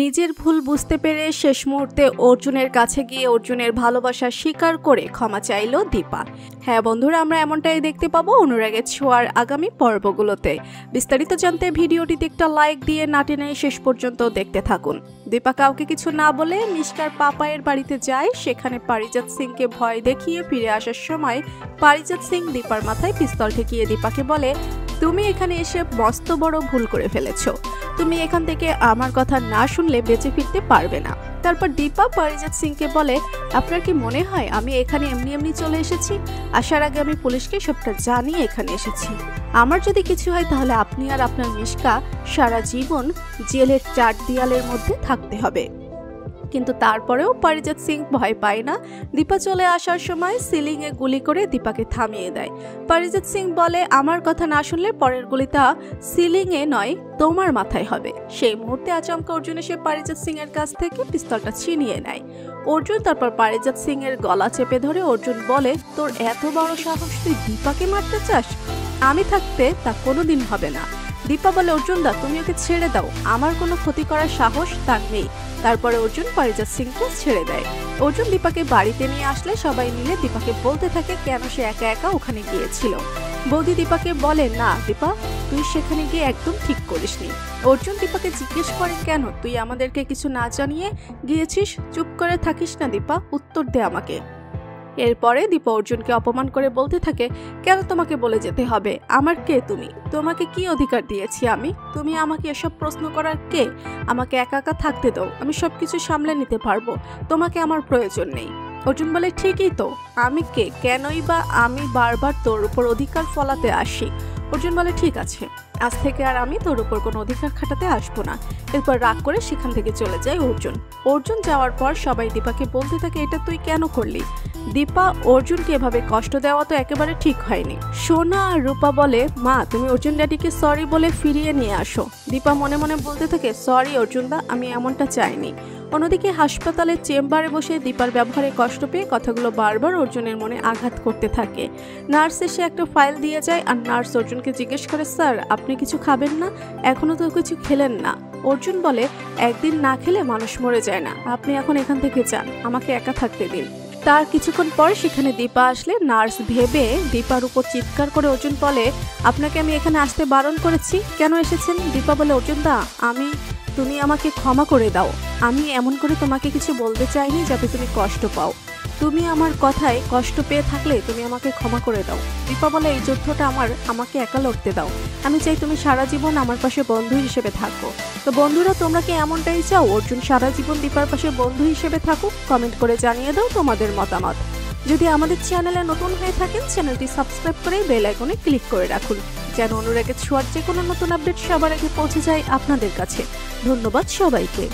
নিজের ভুল বুঝতে পেরে শেষ মুহূর্তে অর্জুনের কাছে গিয়ে অর্জুনের ভালোবাসা স্বীকার করে ক্ষমা চাইল দীপা। হ্যাঁ বন্ধুরা, আমরা এমনটাই দেখতে পাবো অনুরাগের ছোঁয়ার আগামী পর্বগুলোতে। বিস্তারিত জানতে ভিডিওটিতে একটা লাইক দিয়ে না টেনে শেষ পর্যন্ত দেখতে থাকুন। দীপা কাউকে কিছু না বলে মিস্টার পাপায়ের বাড়িতে যায়। সেখানে পারিজাত সিংকে ভয় দেখিয়ে ফিরে আসার সময় পারিজাত সিং দীপার মাথায় পিস্তল ঠেকিয়ে দীপাকে বলে, তুমি এখানে এসে মস্ত বড় ভুল করে ফেলেছো। তুমি এখান থেকে আমার কথা না শুনলে বেঁচে ফিরতে পারবে না। তারপর দীপা পারিজাত সিংকে বলে, আপনার কি মনে হয় আমি এখানে এমনি এমনি চলে এসেছি? আসার আগে আমি পুলিশকে সবটা জানিয়ে এখানে এসেছি। আমার যদি কিছু হয় তাহলে আপনি আর আপনার মিশকা সারা জীবন জেলের 4 দেয়ালের মধ্যে থাকতে হবে। কিন্তু তারপরেও পারিজাত সিং ভয় পায় না। দীপা চলে আসার সময় সিলিং এ গুলি করে দীপাকে থামিয়ে দেয়। পারিজাত সিং বলে, আমার কথা না শুনলে পরের গুলিটা সিলিং এ নয় তোমার মাথায় হবে। সেই মুহূর্তে আচমকা অর্জুন এসে পারিজাত সিং এর কাছ থেকে পিস্তলটা ছিনিয়ে নেয়। অর্জুন তারপর পারিজাত সিং এর গলা চেপে ধরে অর্জুন বলে, তোর এত বড় সাহস, তুই দীপাকে মারতে চাস? আমি থাকতে তা কোনোদিন হবে না। দীপা বলে, অর্জুন দা তুমি ওকে ছেড়ে দাও, আমার কোনো ক্ষতি করার সাহস তার নেই। তারপরে অর্জুন পারিজাত সিংকে ছেড়ে দেয়। অর্জুন দীপাকে বাড়িতে নিয়ে আসলে সবাই মিলে দীপাকে বলতে থাকে কেন সে একা একা ওখানে গিয়েছিল। বৌদি দীপাকে বলে, না দীপা, তুই সেখানে গিয়ে একদম ঠিক করিসনি। অর্জুন দীপাকে জিজ্ঞেস করে, কেন তুই আমাদেরকে কিছু না জানিয়ে গিয়েছিস? চুপ করে থাকিস না দীপা, উত্তর দে আমাকে। এরপরে দীপা অর্জুনকে অপমান করে বলতে থাকে, কেন তোমাকে বলে যেতে হবে? আমার কে তুমি? তোমাকে কি অধিকার দিয়েছি আমি? তুমি আমাকে এসব প্রশ্ন করার কে? আমাকে একা একা থাকতে দাও, আমি সবকিছু সামলে নিতে পারবো, তোমাকে আমার প্রয়োজন নেই। অর্জুন বলে, ঠিকই তো, আমি কে? কেনই বা আমি বারবার তোর উপর অধিকার ফলাতে আসি? অর্জুন বলে, ঠিক আছে, আজ থেকে আর আমি তোর উপর কোনো অধিকার খাটাতে আসবো না। এরপর রাগ করে সেখান থেকে চলে যায় অর্জুন। অর্জুন যাওয়ার পর সবাই দীপাকে বলতে থাকে, এটা তুই কেন করলি? দীপা অর্জুনকে এভাবে কষ্ট দেওয়া তো একেবারে ঠিক হয়নি। সোনা আর রূপা বলে, মা তুমি অর্জুন ড্যাডিকে সরি বলে ফিরিয়ে নিয়ে আসো। দীপা মনে মনে বলতে থাকে, সরি অর্জুন দা, আমি এমনটা চাইনি। অন্যদিকে হাসপাতালের চেম্বারে বসে দীপার ব্যবহারে কষ্ট পেয়ে কথাগুলো বারবার অর্জুনের মনে আঘাত করতে থাকে। নার্স এসে একটা ফাইল দিয়ে যায় আর নার্স অর্জুনকে জিজ্ঞেস করে, স্যার আপনি কিছু খাবেন না? এখনো তো কিছু খেলেন না। অর্জুন বলে, একদিন না খেলে মানুষ মরে যায় না, আপনি এখন এখান থেকে যান, আমাকে একা থাকতে দিন। তার কিছুক্ষণ পর সেখানে দীপা আসলে নার্স ভেবে দীপার উপর চিৎকার করে অর্জুন বলে, আপনাকে আমি এখানে আসতে বারণ করেছি, কেন এসেছেন? দীপা বলে, অর্জুন দা তুমি আমাকে ক্ষমা করে দাও। আমি এমন করে তোমাকে কিছু বলতে চাইনি যাতে তুমি কষ্ট পাও। তুমি আমার কথায় কষ্ট পেয়ে থাকলে তুমি আমাকে ক্ষমা করে দাও। দীপা বলে, এই যুদ্ধটা আমাকে একা লড়তে দাও। আমি চাই তুমি সারা জীবন আমার পাশে বন্ধু হিসেবে থাকো। তো বন্ধুরা, তোমরা কি এমনটাই চাও অর্জুন সারা জীবন দীপার পাশে বন্ধু হিসেবে থাকুক? কমেন্ট করে জানিয়ে দাও তোমাদের মতামত। যদি আমাদের চ্যানেলে নতুন হয়ে থাকেন, চ্যানেলটি সাবস্ক্রাইব করে বেল আইকনে ক্লিক করে রাখুন, যেন অনুরাগের ছোঁয়ার যে কোনো নতুন আপডেট সবার আগে পৌঁছে যায় আপনাদের কাছে। ধন্যবাদ সবাইকে।